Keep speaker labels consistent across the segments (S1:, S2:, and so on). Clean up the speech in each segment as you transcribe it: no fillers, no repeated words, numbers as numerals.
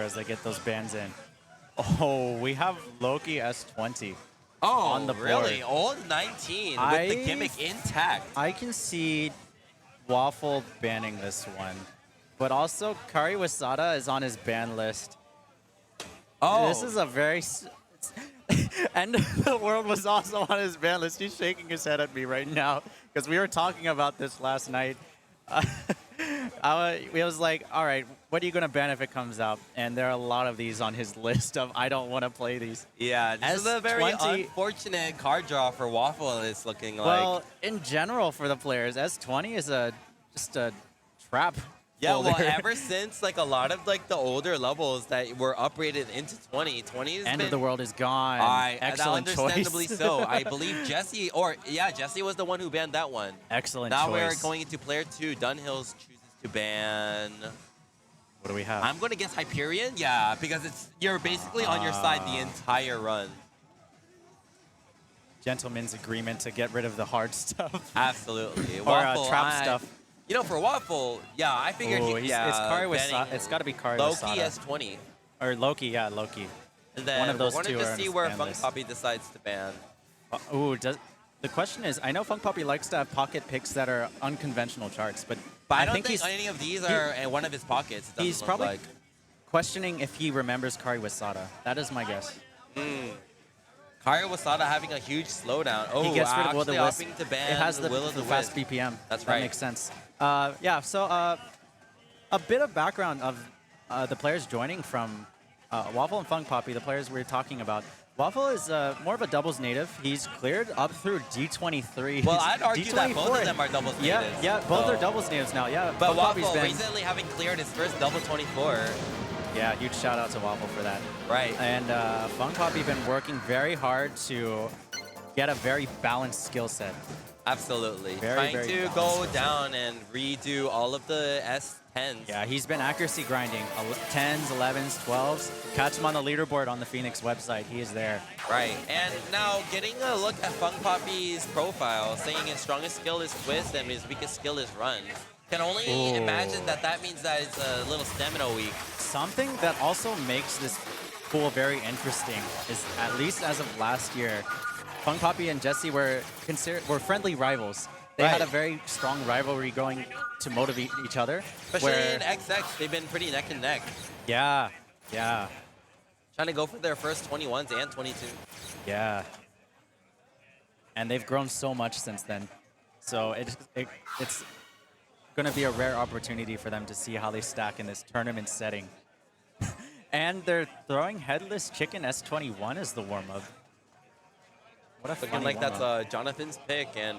S1: as they get those bans in. Oh, we have Loki S20
S2: Oh,
S1: on the board.
S2: really? Old 19 with the gimmick intact.
S1: I can see Waffle banning this one, but also Kari Wasada is on his ban list.
S2: Oh,
S1: This is a very... End of the World was also on his ban list. He's shaking his head at me right now because we were talking about this last night. We was like, all right, what are you going to ban if it comes out? And there are a lot of these on his list of I don't want to play these.
S2: yeah. This is a very
S1: S20
S2: unfortunate card draw for Waffle. It's looking like.
S1: Well, in general for the players, S20 is just a trap.
S2: Yeah, well,
S1: folder.
S2: ever since like a lot of like the older levels that were upgraded into 20 has
S1: End
S2: been,
S1: of the World is gone. Excellent
S2: understandably
S1: choice.
S2: so. I believe Jesse, Jesse was the one who banned that one.
S1: Excellent
S2: now
S1: choice.
S2: we're going into player 2. Dunhills chooses to ban.
S1: What do we have?
S2: I'm going to guess Hyperion. Yeah, because you're basically on your side the entire run.
S1: Gentleman's agreement to get rid of the hard stuff.
S2: Absolutely.
S1: Or
S2: Waffle,
S1: trap stuff.
S2: You know, for Waffle, yeah, I figured
S1: It's Kari
S2: banning
S1: Wasada. It's got to be Kari
S2: Loki
S1: Wasada.
S2: S20.
S1: Or Loki, yeah, Loki.
S2: And then
S1: One of those
S2: we're
S1: two
S2: going
S1: are
S2: to
S1: on
S2: see
S1: his
S2: where
S1: ban
S2: Funk
S1: list.
S2: Poppy decides to ban.
S1: The question is, I know Funk Poppy likes to have pocket picks that are unconventional charts, but
S2: I don't
S1: think
S2: think any of these are in one of his pockets. It doesn't
S1: he's
S2: look
S1: probably
S2: like.
S1: questioning if he remembers Kari Wasada. That is my guess.
S2: Kari Wasada having a huge slowdown. Oh,
S1: He gets rid of Will
S2: actually
S1: the Wisp.
S2: opting to ban
S1: It has the
S2: Will of the
S1: fast
S2: Wisp.
S1: BPM.
S2: That's
S1: That
S2: right.
S1: makes sense. Yeah, so a bit of background of the players joining from Waffle and Funk Poppy, the players we were talking about. Waffle is more of a doubles native. He's cleared up through D23.
S2: Well, I'd argue that
S1: D24.
S2: both of them are doubles natives.
S1: Yeah, both
S2: so.
S1: are doubles natives now. Yeah,
S2: But
S1: Funk Poppy's
S2: Waffle
S1: been,
S2: recently having cleared his first double 24.
S1: yeah, huge shout out to Waffle for that.
S2: Right.
S1: And Funk Poppy been working very hard to get a very balanced skill set.
S2: Absolutely.
S1: Very,
S2: Trying
S1: very
S2: to
S1: balanced
S2: go
S1: skill set.
S2: down and redo all of the S10s.
S1: Yeah, he's been accuracy grinding. 10s, 11s, 12s. Catch him on the leaderboard on the Phoenix website. He is there.
S2: Right. And now getting a look at Funk Poppy's profile, saying his strongest skill is twist and his weakest skill is run. Can only imagine that means that it's a little stamina weak.
S1: Something that also makes this pool very interesting is, at least as of last year, Funk Poppy and Jesse were friendly rivals. They had a very strong rivalry going to motivate each other.
S2: Especially in XX, they've been pretty neck and neck.
S1: Yeah.
S2: Trying to go for their first 21s and 22.
S1: Yeah. And they've grown so much since then. So it's going to be a rare opportunity for them to see how they stack in this tournament setting. And they're throwing Headless Chicken S21 as the warm-up. What a
S2: Looking
S1: funny
S2: like that's
S1: warm-up.
S2: Jonathan's pick, and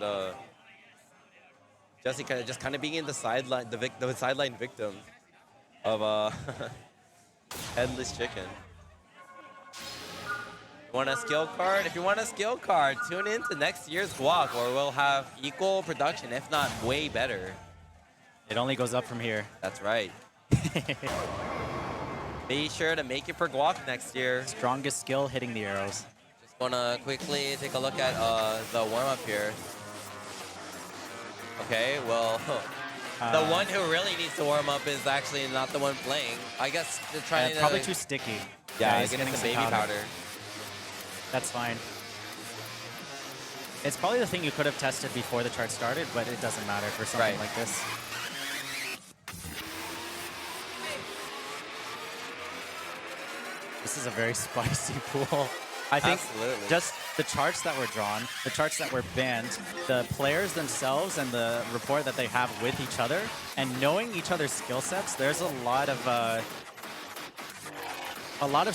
S2: Jesse kind of being in the sideline, the sideline victim of Headless Chicken. You want a skill card? If you want a skill card, tune in to next year's GUAC, where we'll have equal production, if not way better.
S1: It only goes up from here.
S2: That's right. Be sure to make it for GUAC next year.
S1: Strongest skill, hitting the arrows.
S2: Just want to quickly take a look at the warm-up here. Okay, well, the one who really needs to warm up is actually not the one playing. I guess they're trying to...
S1: Probably too sticky.
S2: Yeah,
S1: he's
S2: getting
S1: getting
S2: some
S1: some
S2: baby powder.
S1: That's fine. It's probably the thing you could have tested before the chart started, but it doesn't matter for something like this. This is a very spicy pool. I think
S2: Absolutely.
S1: just the charts that were drawn, the charts that were banned, the players themselves and the rapport that they have with each other, and knowing each other's skill sets, there's a lot of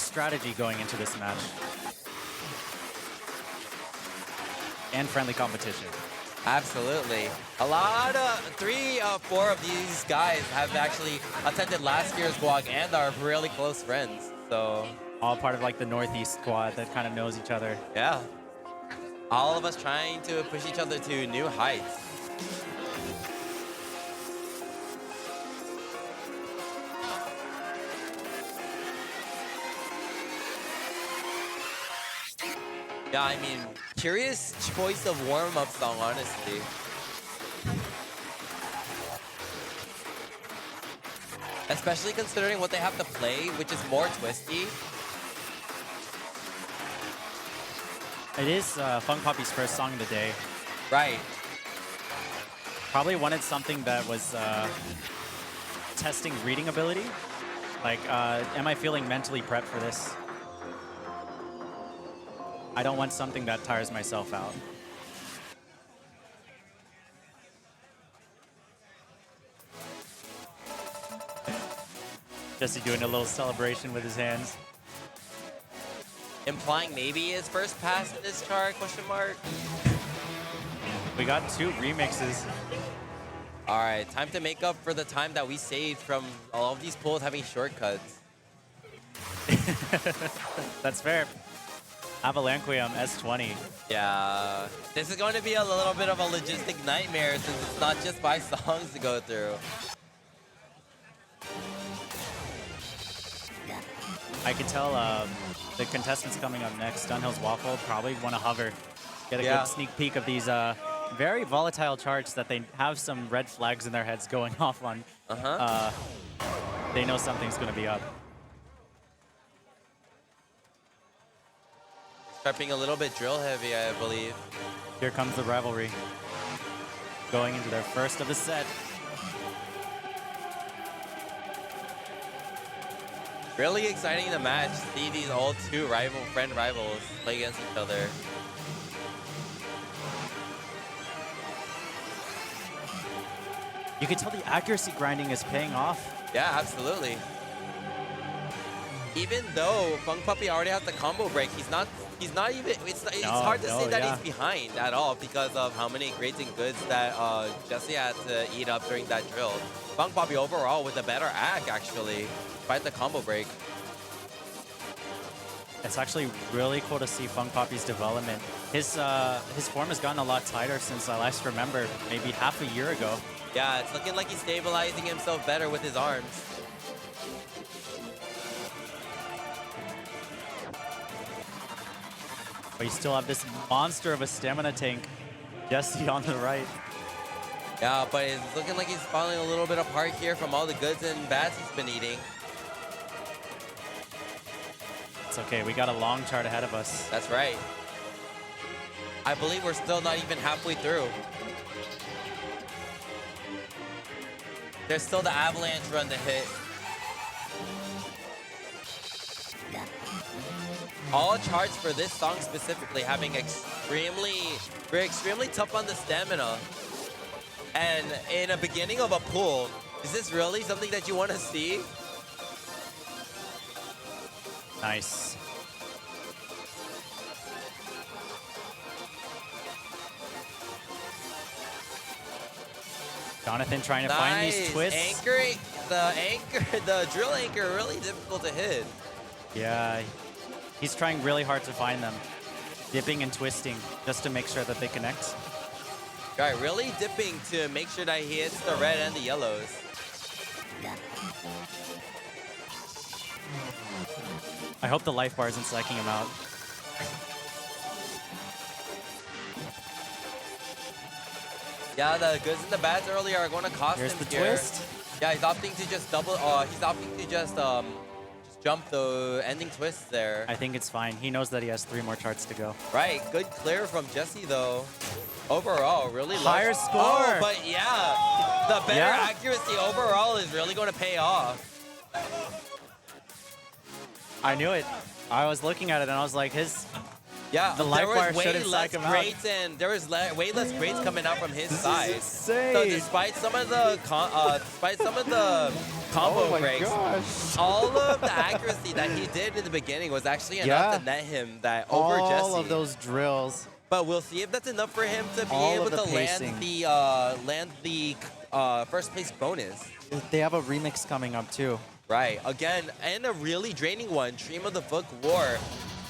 S1: strategy going into this match. And friendly competition.
S2: Absolutely. A lot of 3 of 4 of these guys have actually attended last year's GUAC and are really close friends. So
S1: all part of like the Northeast squad that kind of knows each other.
S2: yeah, all of us trying to push each other to new heights. Yeah, I mean, curious choice of warm-up song, honestly. Especially considering what they have to play, which is more twisty.
S1: It is Fung Poppy's first song of the day.
S2: Right.
S1: Probably wanted something that was testing reading ability. Like, am I feeling mentally prepped for this? I don't want something that tires myself out. Jesse doing a little celebration with his hands.
S2: Implying maybe his first pass in this chart, question mark.
S1: We got 2 remixes.
S2: All right, time to make up for the time that we saved from all of these pulls having shortcuts.
S1: That's fair. Avalanquium S20.
S2: Yeah, this is going to be a little bit of a logistic nightmare since it's not just 5 songs to go through.
S1: I can tell the contestants coming up next, Dunhill's Waffle, probably want to hover. Get a
S2: Yeah.
S1: good sneak peek of these very volatile charts that they have some red flags in their heads going off on. They know something's going to be up.
S2: Prepping a little bit drill heavy, I believe.
S1: Here comes the rivalry. Going into their first of the set.
S2: Really exciting in the match to see these old 2 friend rivals play against each other.
S1: You can tell the accuracy grinding is paying off.
S2: Yeah, absolutely. Even though Fung Puppy already has the combo break, he's not even, it's hard to say that he's behind at all because of how many grades and goods that Jesse had to eat up during that drill. Fung Puppy overall with a better act, actually, despite the combo break.
S1: It's actually really cool to see Fung Poppy's development. His form has gotten a lot tighter since I last remember, maybe half a year ago.
S2: Yeah, it's looking like he's stabilizing himself better with his arms.
S1: But you still have this monster of a stamina tank, Jesse on the right.
S2: Yeah, but it's looking like he's falling a little bit apart here from all the goods and bads he's been eating.
S1: It's okay, we got a long chart ahead of us.
S2: That's right. I believe we're still not even halfway through. There's still the avalanche run to hit. All charts for this song specifically having we're extremely tough on the stamina. And in a beginning of a pool, is this really something that you want to see?
S1: Nice. Jonathan trying to find these twists.
S2: The drill anchor really difficult to hit.
S1: Yeah, he's trying really hard to find them. Dipping and twisting just to make sure that they connect.
S2: Right, really dipping to make sure that he hits the red and the yellows.
S1: I hope the life bar isn't psyching him out.
S2: Yeah, the goods and the bads earlier are going to cost
S1: Here's
S2: him
S1: the
S2: here.
S1: twist.
S2: Yeah, he's opting to just he's opting to just jump the ending twist there.
S1: I think it's fine. He knows that he has 3 more charts to go.
S2: Right, good clear from Jesse though. Overall, really
S1: higher
S2: low.
S1: score.
S2: Oh, but yeah, the better accuracy overall is really going to pay off.
S1: I knew it. I was looking at it and I was like, the life bar shouldn't psych him out.
S2: There was way less grades coming out from his side.
S1: Insane.
S2: So despite some of the combo breaks, all of the accuracy that he did in the beginning was actually enough to net him that over Jesse.
S1: All of those drills.
S2: But we'll see if that's enough for him to be
S1: All
S2: able
S1: of the
S2: to land the first place bonus.
S1: They have a remix coming up too.
S2: Right. Again, and a really draining one. Dream of the Book War.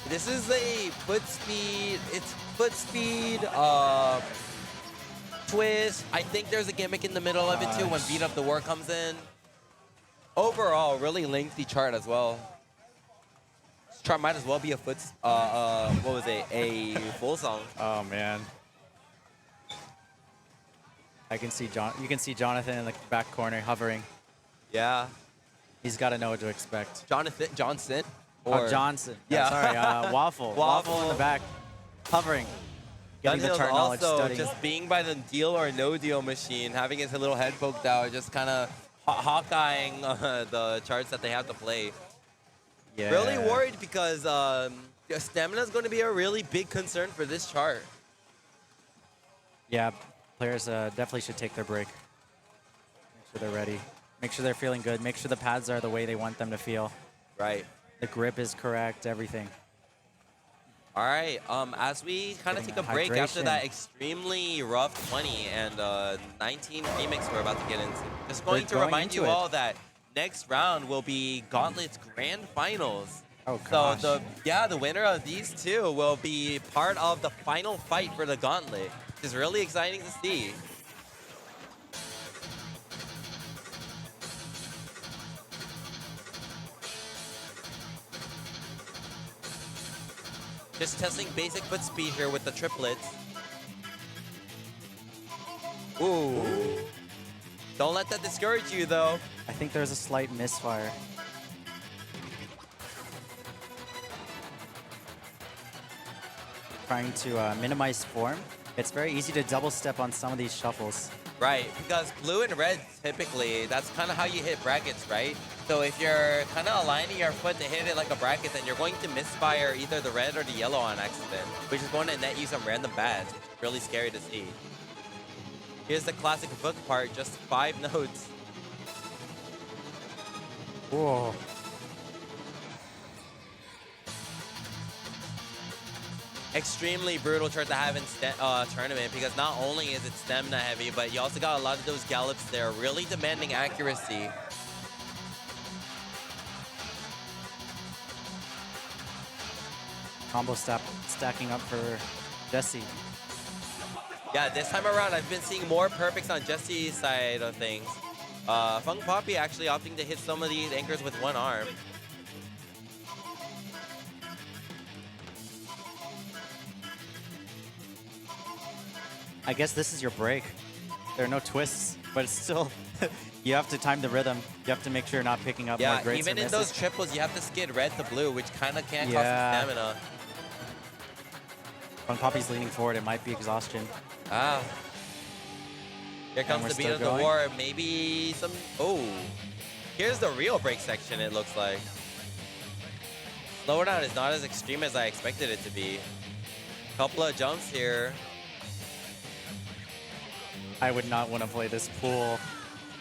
S2: This is a foot speed. It's foot speed. Twist. I think there's a gimmick in the middle of it too when Beat Up the War comes in. Overall, really lengthy chart as well. This chart might as well be a foot. What was it? A full song.
S1: Oh man. I can see You can see Jonathan in the back corner hovering.
S2: Yeah.
S1: He's got to know what to expect.
S2: Johnson?
S1: Or Johnson.
S2: Yeah.
S1: Sorry, Waffle. Waffle in the back, hovering. Getting the
S2: Dunhill's
S1: chart knowledge,
S2: also
S1: studying.
S2: just being by the deal or no deal machine, having his little head poked out, just kind of hawkeyeing the charts that they have to play.
S1: Yeah.
S2: Really worried because stamina is going to be a really big concern for this chart.
S1: Yeah, players definitely should take their break. Make sure they're ready. Make sure they're feeling good. Make sure the pads are the way they want them to feel.
S2: Right.
S1: The grip is correct, everything.
S2: All right, as we kind of take a break after that extremely rough 20 and 19 remix we're about to get into, just going to remind you all that next round will be Gauntlet's grand finals.
S1: Oh, gosh.
S2: So the winner of these two will be part of the final fight for the Gauntlet, which is really exciting to see. Just testing basic foot speed here with the triplets. Ooh. Don't let that discourage you, though.
S1: I think there's a slight misfire. Trying to minimize form. It's very easy to double step on some of these shuffles.
S2: Right, because blue and red, typically, that's kind of how you hit brackets, right? So if you're kind of aligning your foot to hit it like a bracket, then you're going to misfire either the red or the yellow on accident, which is going to net you some random bads, which is really scary to see. Here's the classic hook part, just 5 notes.
S1: Whoa.
S2: Extremely brutal chart to have in tournament because not only is it stamina heavy, but you also got a lot of those gallops there, really demanding accuracy.
S1: Combo stacking up for Jesse.
S2: Yeah, this time around, I've been seeing more perfects on Jesse's side of things. Fung Poppy actually opting to hit some of these anchors with one arm.
S1: I guess this is your break. There are no twists, but it's still, you have to time the rhythm. You have to make sure you're not picking up more greats.
S2: Even in those triples, you have to skid red to blue, which kind of can cost some stamina.
S1: When Poppy's leaning forward, it might be exhaustion.
S2: Ah. Here comes the beat of the war. Maybe some... Oh. Here's the real break section, it looks like. Slower down is not as extreme as I expected it to be. Couple of jumps here.
S1: I would not want to play this pool.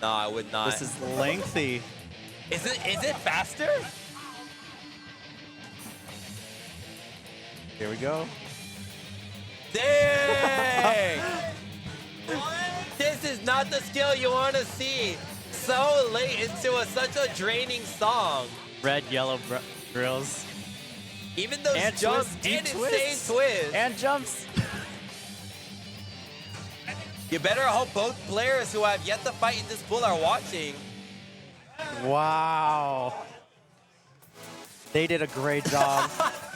S2: No, I would not.
S1: This is lengthy.
S2: Is it faster?
S1: Here we go.
S2: Dang! This is not the skill you want to see. So late into such a draining song.
S1: Red, yellow drills.
S2: Even those
S1: and
S2: jumps
S1: twists,
S2: and insane twists.
S1: And jumps.
S2: You better hope both players who have yet to fight in this pool are watching.
S1: Wow. They did a great job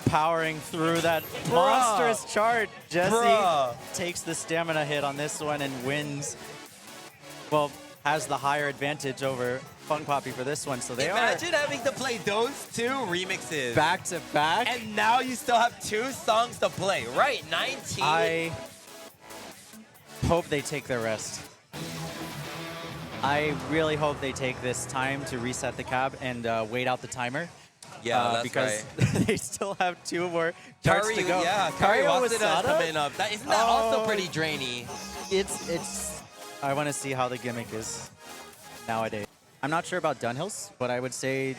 S1: powering through that monstrous chart. Jesse takes the stamina hit on this one and wins. Well, has the higher advantage over Fung Poppy for this one. So they
S2: Imagine having to play those two remixes.
S1: Back to back.
S2: And now you still have 2 songs to play. Right, 19.
S1: I hope they take their rest. I really hope they take this time to reset the cab and wait out the timer.
S2: Yeah, that's
S1: because
S2: right.
S1: they still have 2 more charts to go.
S2: Yeah, Kari Waseda coming up. Isn't that also pretty drainy?
S1: It's. I want to see how the gimmick is nowadays. I'm not sure about Dunhill's, but I would say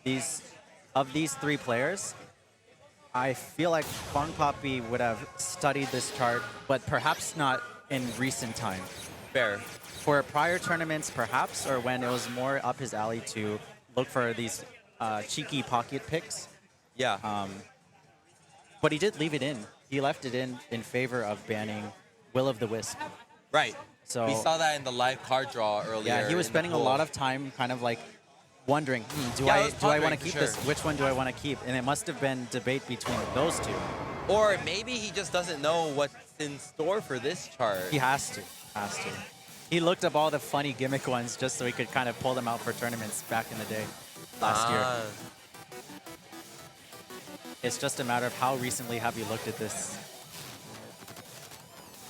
S1: these 3 players, I feel like Fung Poppy would have studied this chart, but perhaps not in recent time.
S2: Fair.
S1: For prior tournaments, perhaps, or when it was more up his alley to look for these cheeky pocket picks.
S2: Yeah.
S1: But he did leave it in. He left it in favor of banning Will of the Wisp.
S2: Right.
S1: So
S2: we saw that in the live card draw earlier.
S1: Yeah, he was spending a lot of time kind of like wondering, do I want to keep this? Which one do I want to keep? And it must have been debate between those 2.
S2: Or maybe he just doesn't know what's in store for this chart.
S1: He has to. He looked up all the funny gimmick ones just so he could kind of pull them out for tournaments back in the day. last year. It's just a matter of how recently have you looked at this.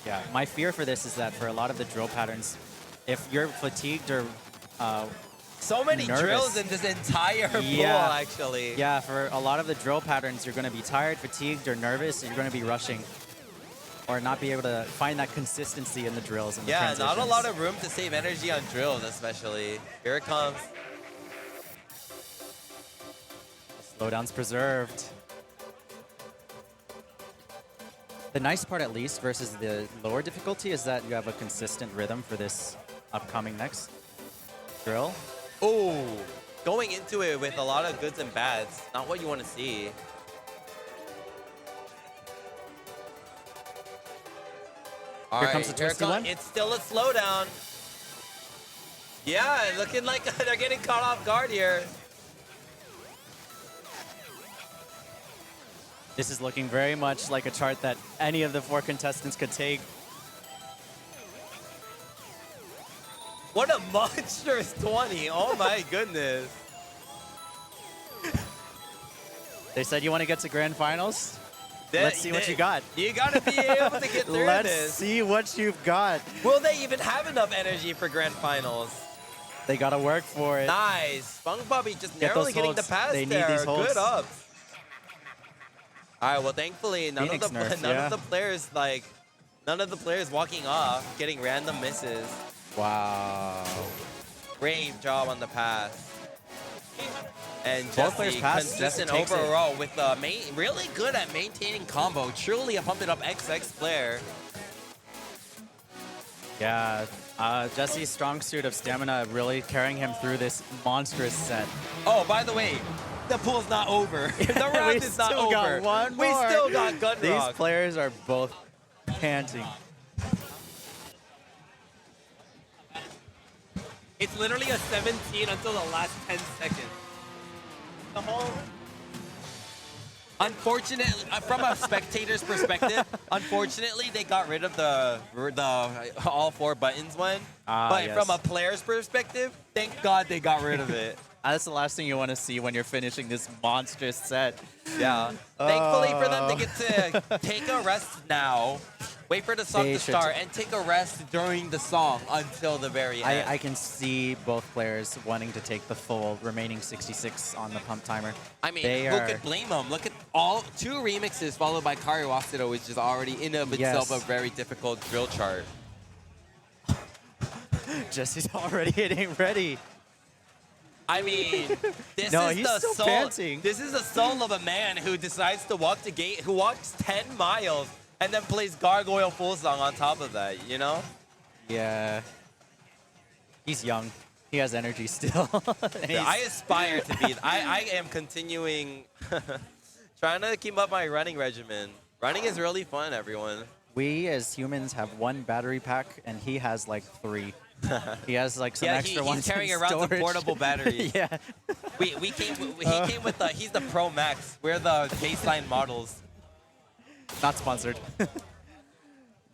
S1: Yeah, my fear for this is that for a lot of the drill patterns, if you're fatigued or
S2: so many
S1: nervous,
S2: drills in this entire pool, actually.
S1: Yeah, for a lot of the drill patterns, you're going to be tired, fatigued, or nervous, and you're going to be rushing or not be able to find that consistency in the drills and the transitions.
S2: Not a lot of room to save energy on drills, especially. Here it comes.
S1: Slowdown's preserved. The nice part, at least, versus the lower difficulty is that you have a consistent rhythm for this upcoming next drill.
S2: Oh, going into it with a lot of goods and bads. Not what you want to see.
S1: Here comes the twisty one.
S2: It's still a slowdown. Yeah, looking like they're getting caught off guard here.
S1: This is looking very much like a chart that any of the 4 contestants could take.
S2: What a monstrous 20. Oh my goodness.
S1: They said you want to get to grand finals? Let's see what you got.
S2: You got to be able to get through this.
S1: Let's see what you've got.
S2: Will they even have enough energy for grand finals?
S1: They got to work for it.
S2: Nice. SpongeBob just
S1: Get
S2: narrowly
S1: those
S2: hitting
S1: holds.
S2: the pass
S1: They need
S2: there.
S1: these holds.
S2: Good ups. All right, well, thankfully, none of the players walking off, getting random misses.
S1: Wow.
S2: Great job on the pass. And
S1: Both players
S2: Jesse,
S1: pass.
S2: consistent
S1: Jesse takes
S2: overall with really good at maintaining combo. Truly a pump it up XX player.
S1: Yeah, Jesse's strong suit of stamina really carrying him through this monstrous set.
S2: Oh, by the way, the pool's not over. The round is not over.
S1: Got one more.
S2: We still got Gun
S1: These
S2: Rock.
S1: players are both panting.
S2: It's literally a 17 until the last 10 seconds. The whole... Unfortunately, from a spectator's perspective, unfortunately, they got rid of the all 4 buttons one. But
S1: yes.
S2: from a player's perspective, thank God they got rid of it.
S1: That's the last thing you want to see when you're finishing this monstrous set.
S2: Yeah. Thankfully for them, they get to take a rest now, wait for the song to start, and take a rest during the song until the very end.
S1: I can see both players wanting to take the full remaining 66 on the pump timer.
S2: I mean, who could blame them? Look at all 2 remixes followed by Kari Wasudo, which is already in of itself a very difficult drill chart.
S1: Jesse's already hitting ready.
S2: I mean, this is the soul of a man who decides to walk the gate, who walks 10 miles and then plays Gargoyle Full Song on top of that, you know?
S1: Yeah. He's young. He has energy still.
S2: Yeah, I aspire to be. I am continuing trying to keep up my running regimen. Running is really fun, everyone.
S1: We as humans have 1 battery pack, and he has like 3. He has like some extra ones.
S2: He's carrying around some portable batteries.
S1: Yeah.
S2: He came with he's the Pro Max. We're the baseline models.
S1: Not sponsored.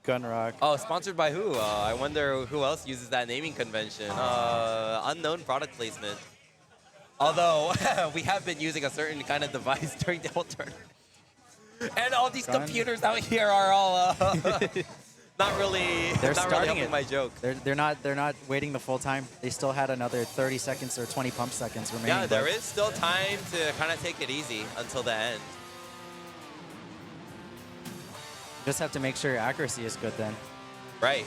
S1: Gun Rock.
S2: Oh, sponsored by who? I wonder who else uses that naming convention. Unknown product placement. Although we have been using a certain kind of device during the whole tournament. And all these computers out here are all not really helping my joke.
S1: They're not waiting the full time. They still had another 30 seconds or 20 pump seconds remaining.
S2: Yeah, there is still time to kind of take it easy until the end.
S1: Just have to make sure your accuracy is good then.
S2: Right.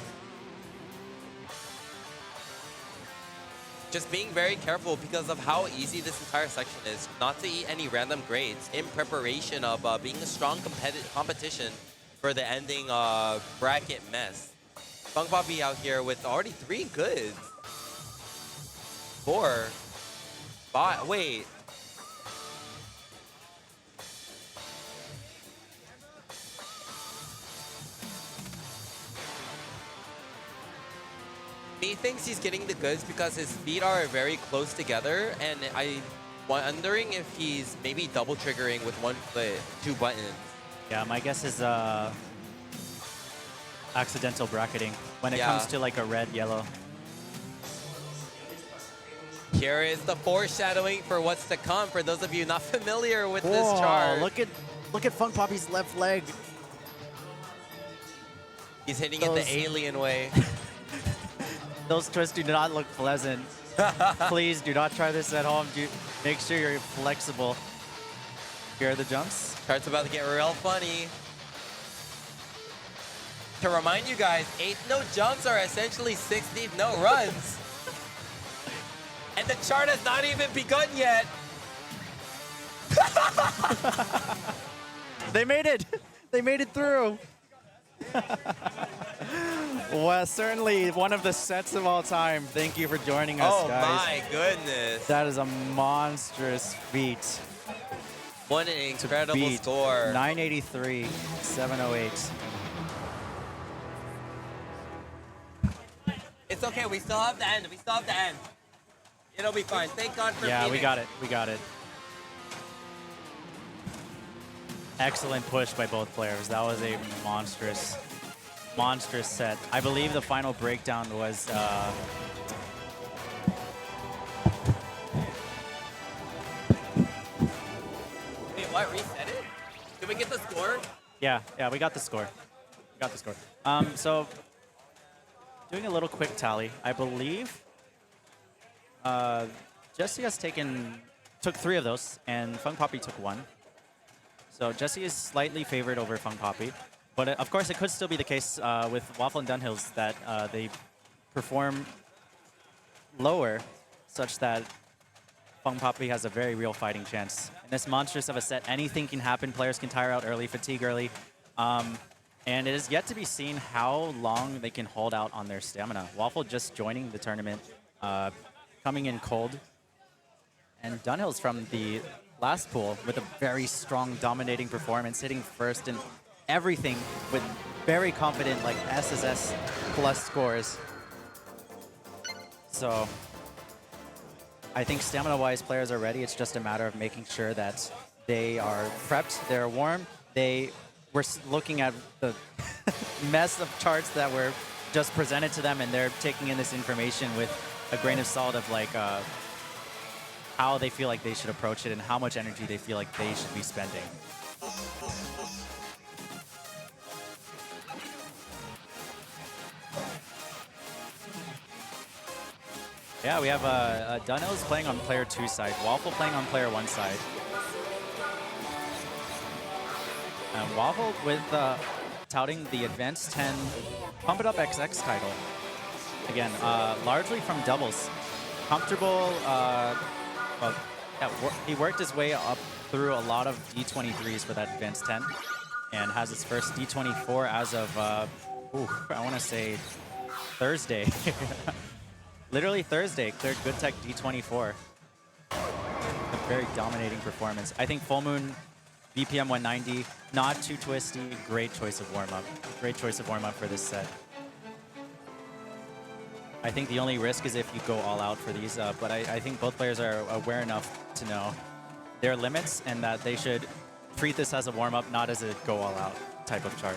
S2: Just being very careful because of how easy this entire section is. Not to eat any random grades in preparation of being a strong competition for the ending bracket mess. Fungbobby out here with already 3 goods. 4. 5. Wait. He thinks he's getting the goods because his feet are very close together, and I'm wondering if he's maybe double triggering with 1 foot, 2 buttons.
S1: Yeah, my guess is accidental bracketing when it comes to like a red, yellow.
S2: Here is the foreshadowing for what's to come for those of you not familiar with
S1: Whoa,
S2: this chart.
S1: Look at Funk Poppy's left leg.
S2: He's hitting it the alien way.
S1: Those twists do not look pleasant. Please do not try this at home. Make sure you're flexible. Here are the jumps.
S2: Chart's about to get real funny. To remind you guys, 8th note jumps are essentially 16th note runs. And the chart has not even begun yet.
S1: They made it. They made it through. Well, certainly one of the sets of all time. Thank you for joining us, guys.
S2: Oh my goodness.
S1: That is a monstrous feat.
S2: What an incredible score.
S1: 983, 708.
S2: It's okay, we still have the end. We still have the end. It'll be fine. Thank God for
S1: Yeah,
S2: beating.
S1: we got it. We got it. Excellent push by both players. That was a monstrous set. I believe the final breakdown was
S2: Wait, what? Reset it? Did we get the score?
S1: yeah, we got the score. We got the score. So doing a little quick tally, I believe Jesse has took 3 of those, and Funk Poppy took 1. So Jesse is slightly favored over Funk Poppy. But of course, it could still be the case with Waffle and Dunhills that they perform lower, such that Funk Poppy has a very real fighting chance. In this monstrous of a set, anything can happen. Players can tire out early, fatigue early. And it is yet to be seen how long they can hold out on their stamina. Waffle just joining the tournament, coming in cold. And Dunhills from the last pool with a very strong, dominating performance, hitting first in everything with very confident, like SSS plus scores. So I think stamina-wise, players are ready. It's just a matter of making sure that they are prepped, they're warm. We're looking at the mess of charts that were just presented to them, and they're taking in this information with a grain of salt of like how they feel like they should approach it and how much energy they feel like they should be spending. Yeah, we have Dunhills playing on player 2 side, Waffle playing on player 1 side. And Waffle with touting the Advanced 10 Pump It Up XX title. Again, largely from doubles. Comfortable, well, yeah, he worked his way up through a lot of D23s for that Advanced 10 and has his first D24 as of, I want to say Thursday. Literally Thursday, cleared Good Tech D24. A very dominating performance. I think Full Moon BPM 190, not too twisty, great choice of warm-up. Great choice of warm-up for this set. I think the only risk is if you go all out for these, but I think both players are aware enough to know their limits and that they should treat this as a warm-up, not as a go all out type of chart.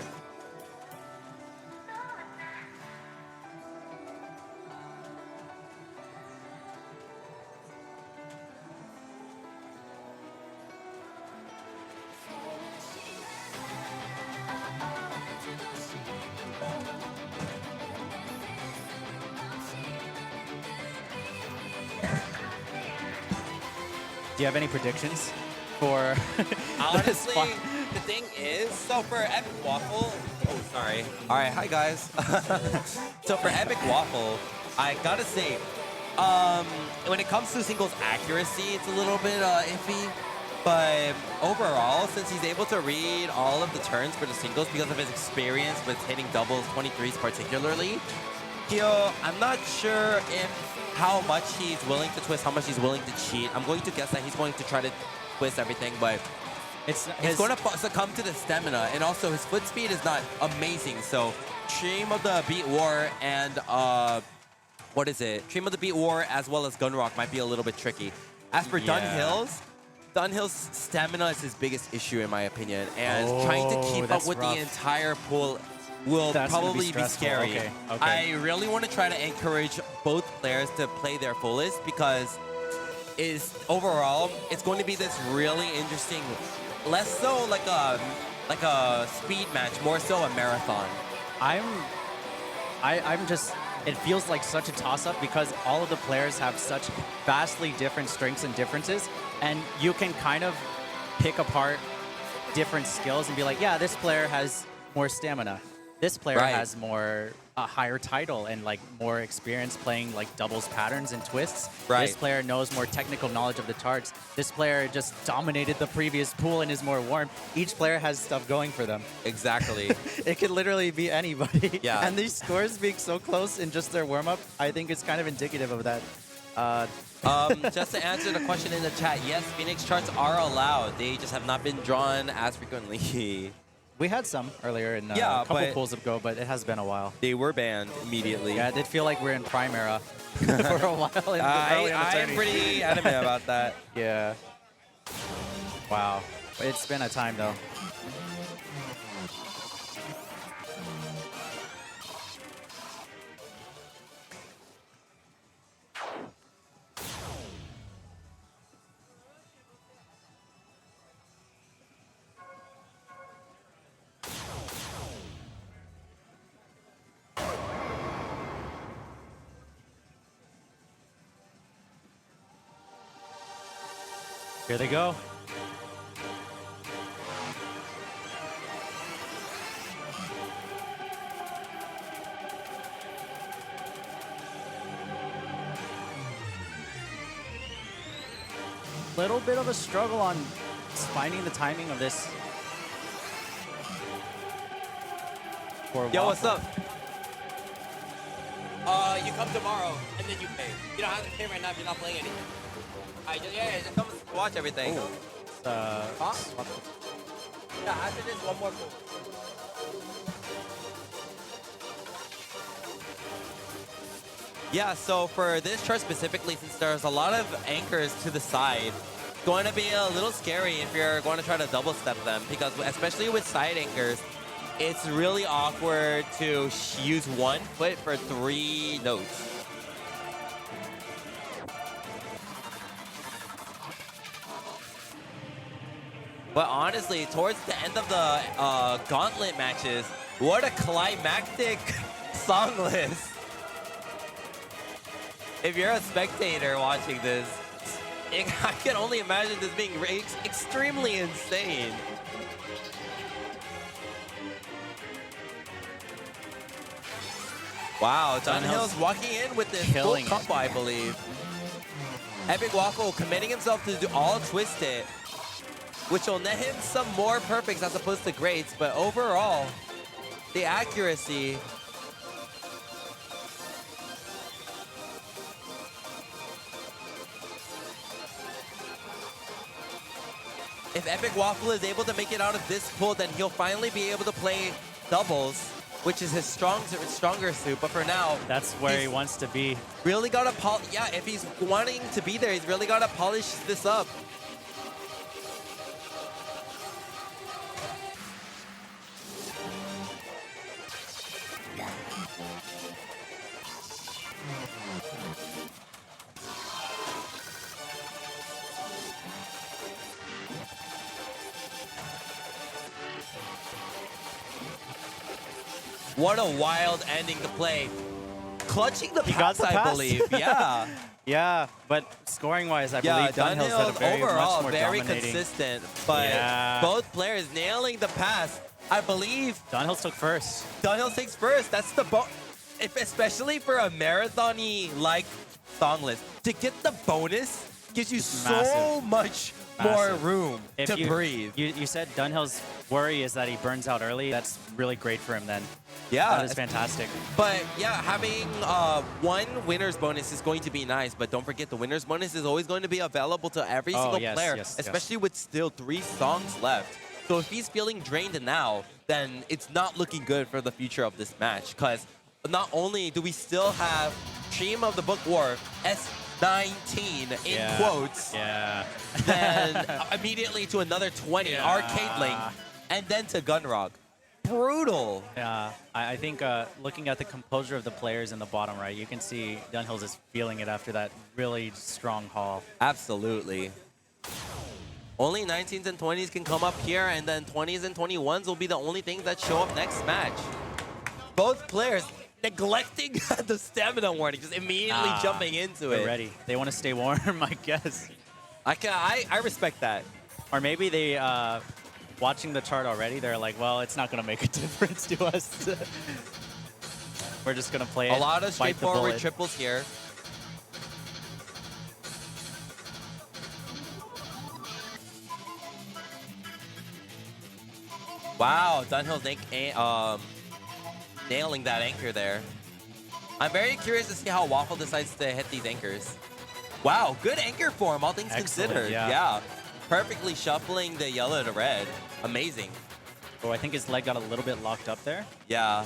S1: Do you have any predictions for
S2: Honestly, the thing is, so for Epic Waffle, oh, sorry. All right, hi guys. So for Epic Waffle, I gotta say, when it comes to singles accuracy, it's a little bit iffy. But overall, since he's able to read all of the turns for the singles because of his experience with hitting doubles, 23s particularly, I'm not sure if how much he's willing to twist, how much he's willing to cheat. I'm going to guess that he's going to try to twist everything, but he's going to succumb to the stamina, and also his foot speed is not amazing. So Stream of the Beat War and what is it? Stream of the Beat War as well as Gunrock might be a little bit tricky. As for Dunhill's stamina is his biggest issue in my opinion, and trying to keep up with the entire pool will
S1: That's gonna be
S2: probably be
S1: stressful.
S2: scary.
S1: Okay, okay.
S2: I really want to try to encourage both players to play their fullest because overall it's going to be this really interesting, less so like a speed match, more so a marathon.
S1: I'm just, it feels like such a toss-up because all of the players have such vastly different strengths and differences, and you can kind of pick apart different skills and be like, yeah, this player has more stamina. This player
S2: Right.
S1: has more higher title and like more experience playing like doubles patterns and twists.
S2: Right.
S1: This player knows more technical knowledge of the charts. This player just dominated the previous pool and is more warm. Each player has stuff going for them.
S2: Exactly.
S1: It could literally be anybody.
S2: Yeah.
S1: And these scores being so close in just their warm-up, I think it's kind of indicative of that.
S2: Just to answer the question in the chat, yes, Phoenix charts are allowed. They just have not been drawn as frequently.
S1: We had some earlier in
S2: Yeah,
S1: a couple
S2: but-
S1: pools ago, but it has been a while.
S2: They were banned immediately.
S1: Yeah, it did feel like we're in Prime era for a while. Early in the
S2: I am
S1: tourney.
S2: pretty adamant about that.
S1: Yeah. Wow. It's been a time, though. Here they go. Little bit of a struggle on finding the timing of this. For
S2: Yo, what's
S1: Waffle.
S2: up? You come tomorrow and then you pay. You don't have to pay right now if you're not playing anything. Just come watch everything.
S1: Huh?
S2: Yeah, after this, one more pool. Yeah, so for this chart specifically, since there's a lot of anchors to the side, it's going to be a little scary if you're going to try to double step them, because especially with side anchors, it's really awkward to use one foot for 3 notes. But honestly, towards the end of the Gauntlet matches, what a climactic song list. If you're a spectator watching this, I can only imagine this being extremely insane. Wow, Dunhill's walking in with this full
S1: killing it.
S2: combo, I believe. Epic Waffle committing himself to do all Twisted, which will net him some more perfects as opposed to greats, but overall, the accuracy. If Epic Waffle is able to make it out of this pool, then he'll finally be able to play doubles, which is his stronger suit. But for now,
S1: That's where he wants to be.
S2: really gotta if he's wanting to be there, he's really gotta polish this up. What a wild ending to play. Clutching the
S1: He
S2: pass,
S1: got the
S2: I
S1: pass.
S2: believe. Yeah.
S1: Yeah, but scoring-wise, I
S2: Yeah,
S1: believe Dunhill's had a very
S2: overall
S1: much more
S2: very
S1: dominating.
S2: consistent, but
S1: Yeah.
S2: both players nailing the pass. I believe
S1: Dunhill's took first.
S2: Dunhill takes first. That's the especially for a marathon-y like song list. To get the bonus gives you so
S1: Massive.
S2: much more
S1: Massive.
S2: room
S1: If
S2: to
S1: you,
S2: breathe.
S1: You said Dunhill's worry is that he burns out early. That's really great for him then.
S2: Yeah,
S1: That is fantastic.
S2: but yeah, having one winner's bonus is going to be nice, but don't forget the winner's bonus is always going to be available to every single
S1: yes,
S2: player,
S1: yes,
S2: especially with still 3 songs left. So if he's feeling drained now, then it's not looking good for the future of this match, because not only do we still have Stream of the Book War, S19 in
S1: Yeah.
S2: quotes,
S1: Yeah.
S2: then immediately to another 20,
S1: Yeah.
S2: Arcade Link, and then to Gunrock. brutal.
S1: Yeah, I think looking at the composure of the players in the bottom right, you can see Dunhills is feeling it after that really strong haul.
S2: Absolutely. Only 19s and 20s can come up here, and then 20s and 21s will be the only things that show up next match. Both players neglecting the stamina warning, just immediately jumping into it.
S1: They're ready. They want to stay warm, I guess.
S2: I respect that.
S1: Or maybe they, watching the chart already, they're like, well, it's not going to make a difference to us. We're just going to play it.
S2: A lot of
S1: bite the
S2: straightforward
S1: bullet.
S2: triples here. Wow, Dunhill's nailing that anchor there. I'm very curious to see how Waffle decides to hit these anchors. Wow, good anchor form, all things
S1: Excellent,
S2: considered.
S1: yeah.
S2: Perfectly shuffling the yellow to red. Amazing.
S1: Oh, I think his leg got a little bit locked up there.
S2: Yeah.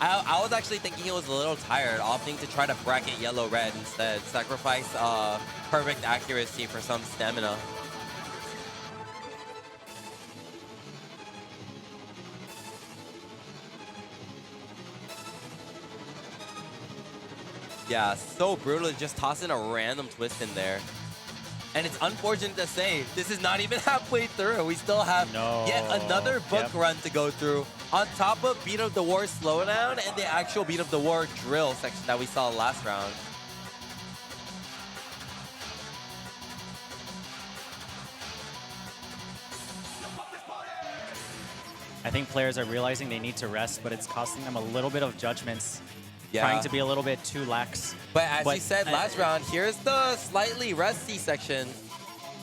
S2: I was actually thinking he was a little tired, opting to try to bracket yellow-red instead. Sacrifice perfect accuracy for some stamina. Yeah, so brutal, just tossing a random twist in there. And it's unfortunate to say, this is not even halfway through. We still have yet another book run to go through, on top of Beat of the War slowdown and the actual Beat of the War drill section that we saw last round.
S1: I think players are realizing they need to rest, but it's costing them a little bit of judgments. Trying to be a little bit too lax.
S2: But as you said last round, here's the slightly rusty section.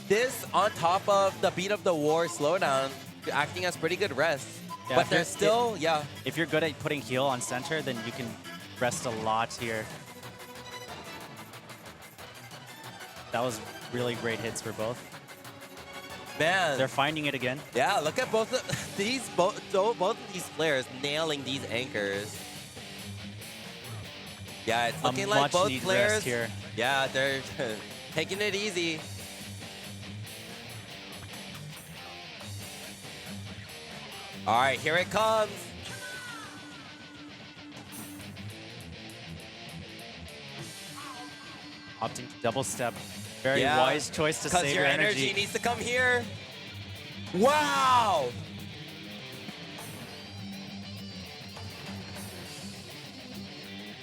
S2: This on top of the Beat of the War slowdown, acting as pretty good rest.
S1: Yeah,
S2: but there's still,
S1: if you're good at putting heal on center, then you can rest a lot here. That was really great hits for both.
S2: Man,
S1: they're finding it again.
S2: Yeah, look at both of these both of these players nailing these anchors. Yeah, it's looking like both players
S1: here.
S2: Yeah, they're taking it easy. All right, here it comes.
S1: Opting to double step. Very wise choice to save your energy.
S2: Energy needs to come here. Wow!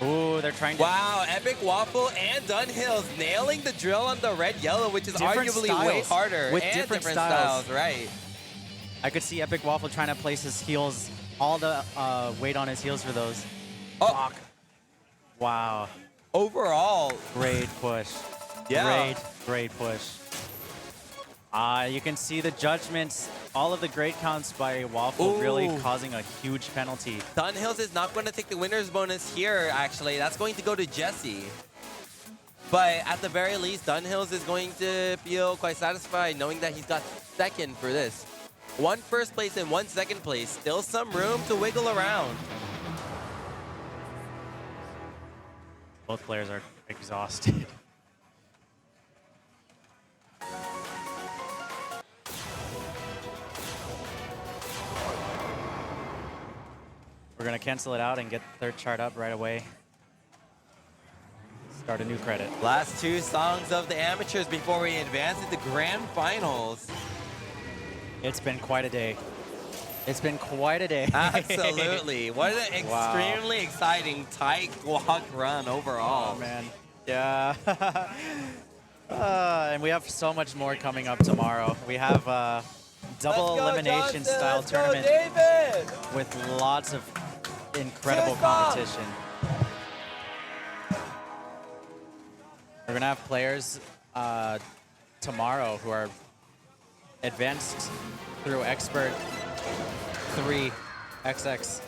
S1: Ooh, they're trying to...
S2: Wow, Epic Waffle and Dunhills nailing the drill on the red-yellow, which is arguably way harder.
S1: With different styles.
S2: Right.
S1: I could see Epic Waffle trying to place his heels, all the weight on his heels for those.
S2: Oh.
S1: Wow.
S2: Overall.
S1: Great push.
S2: Yeah.
S1: Great push. You can see the judgments, all of the great counts by Waffle really causing a huge penalty.
S2: Dunhills is not going to take the winner's bonus here, actually. That's going to go to Jesse. But at the very least, Dunhills is going to feel quite satisfied knowing that he's got second for this. 1 first place and 1 second place. Still some room to wiggle around.
S1: Both players are exhausted. We're going to cancel it out and get the third chart up right away. Start a new credit.
S2: Last 2 songs of the amateurs before we advance into grand finals.
S1: It's been quite a day. It's been quite a day.
S2: Absolutely. What an extremely exciting, tight GUAC run overall.
S1: Oh, man. Yeah. And we have so much more coming up tomorrow. We have a double elimination style tournament with lots of incredible competition. We're going to have players tomorrow who are advanced through Expert 3 XX.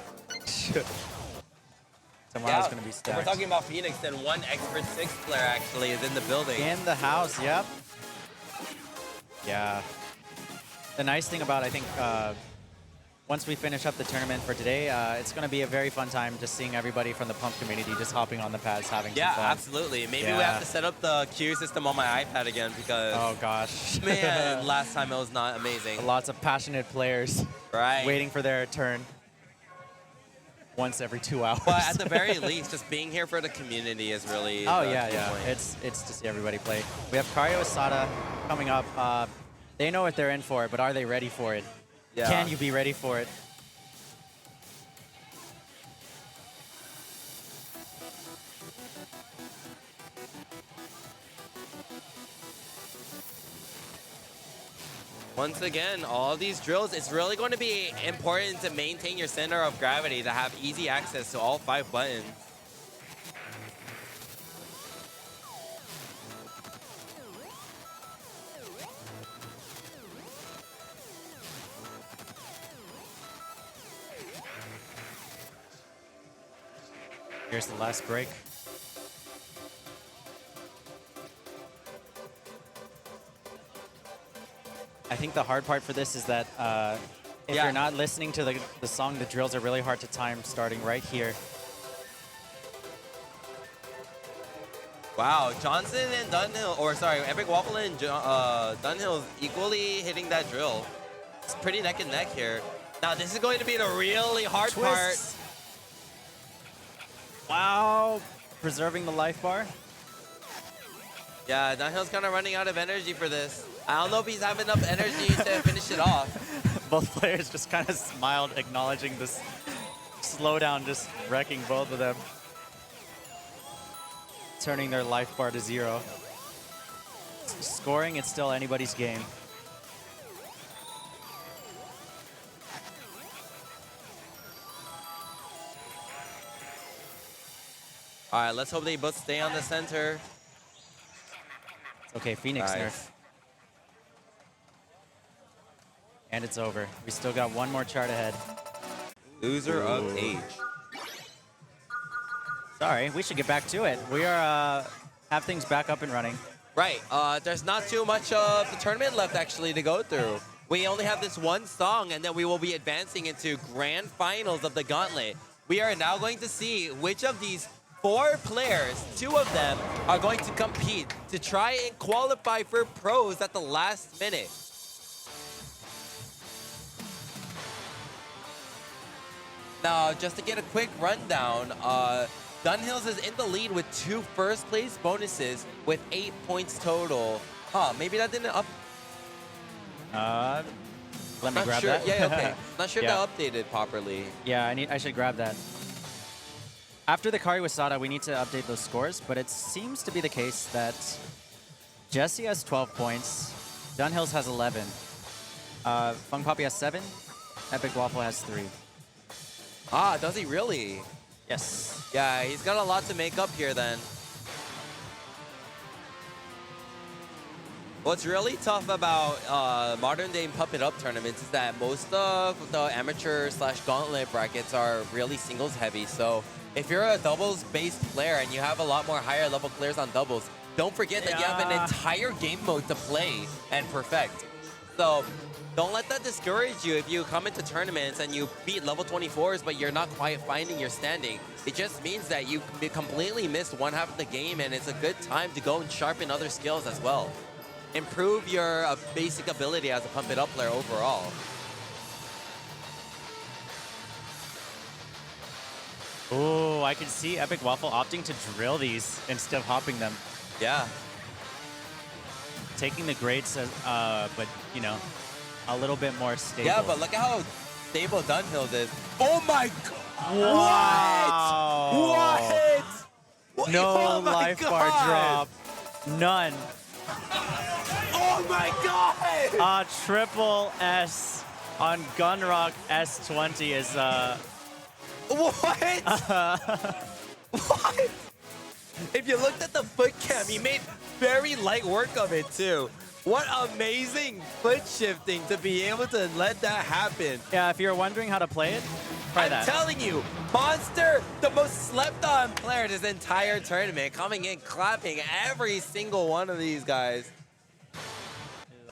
S1: Tomorrow's going to be stacked.
S2: We're talking about Phoenix, then 1 Expert 6 player actually is in the building.
S1: In the house, yep. Yeah. The nice thing about, I think, once we finish up the tournament for today, it's going to be a very fun time just seeing everybody from the Pump community just hopping on the pads, having some fun.
S2: Yeah, absolutely. Maybe we have to set up the queue system on my iPad again because...
S1: Oh, gosh.
S2: Man, last time it was not amazing.
S1: Lots of passionate players waiting for their turn. once every 2 hours.
S2: But at the very least, just being here for the community is really
S1: oh,
S2: the
S1: yeah,
S2: key
S1: yeah.
S2: point.
S1: It's to see everybody play. We have Kario Asada coming up. They know what they're in for, but are they ready for it?
S2: Yeah.
S1: Can you be ready for it?
S2: Once again, all these drills, it's really going to be important to maintain your center of gravity, to have easy access to all 5 buttons.
S1: Here's the last break. I think the hard part for this is that if
S2: Yeah.
S1: you're not listening to the song, the drills are really hard to time starting right here.
S2: Wow, Johnson and Dunhill, or sorry, Epic Waffle and Dunhill equally hitting that drill. It's pretty neck and neck here. Now this is going to be the really hard part.
S1: Twists. Wow, preserving the life bar.
S2: Yeah, Dunhill's kind of running out of energy for this. I don't know if he's having enough energy to finish it off.
S1: Both players just kind of smiled, acknowledging this slowdown, just wrecking both of them. Turning their life bar to 0. Scoring, it's still anybody's game.
S2: All right, let's hope they both stay on the center.
S1: Okay, Phoenix
S2: Nice.
S1: nerf. And it's over. We still got one more chart ahead.
S2: Loser of
S1: Ooh.
S2: age.
S1: Sorry, we should get back to it. We are have things back up and running.
S2: Right, there's not too much of the tournament left actually to go through. We only have this one song, and then we will be advancing into grand finals of the Gauntlet. We are now going to see which of these 4 players, 2 of them, are going to compete to try and qualify for pros at the last minute. Now, just to get a quick rundown, Dunhills is in the lead with 2 first place bonuses with 8 points total. Huh, maybe that didn't up.
S1: Let me grab
S2: sure.
S1: that.
S2: Yeah, okay. Not sure
S1: Yeah.
S2: if that updated properly.
S1: Yeah, I should grab that. After the Kari Wasada, we need to update those scores, but it seems to be the case that Jesse has 12 points, Dunhills has 11, Fung Poppy has 7, Epic Waffle has 3.
S2: Ah, does he really?
S1: Yes.
S2: Yeah, he's got a lot to make up here then. What's really tough about modern day Puppet Up tournaments is that most of the amateur / gauntlet brackets are really singles heavy. So if you're a doubles based player and you have a lot more higher level players on doubles, don't forget that you have an entire game mode to play and perfect. So don't let that discourage you if you come into tournaments and you beat level 24s, but you're not quite finding your standing. It just means that you completely missed one half of the game, and it's a good time to go and sharpen other skills as well. Improve your basic ability as a Pump It Up player overall.
S1: Ooh, I can see Epic Waffle opting to drill these instead of hopping them.
S2: Yeah.
S1: Taking the grades, but, you know, a little bit more stable.
S2: Yeah, but look at how stable Dunhill is. Oh my god!
S1: Wow.
S2: What?
S1: No
S2: Oh my
S1: life
S2: god.
S1: bar drop. None.
S2: Oh my god!
S1: Triple S on Gunrock S20 is
S2: What? What? If you looked at the foot cam, he made very light work of it too. What amazing foot shifting to be able to let that happen.
S1: Yeah, if you're wondering how to play it, try that.
S2: I'm telling you, Monster, the most slept on player this entire tournament, coming in clapping every single one of these guys.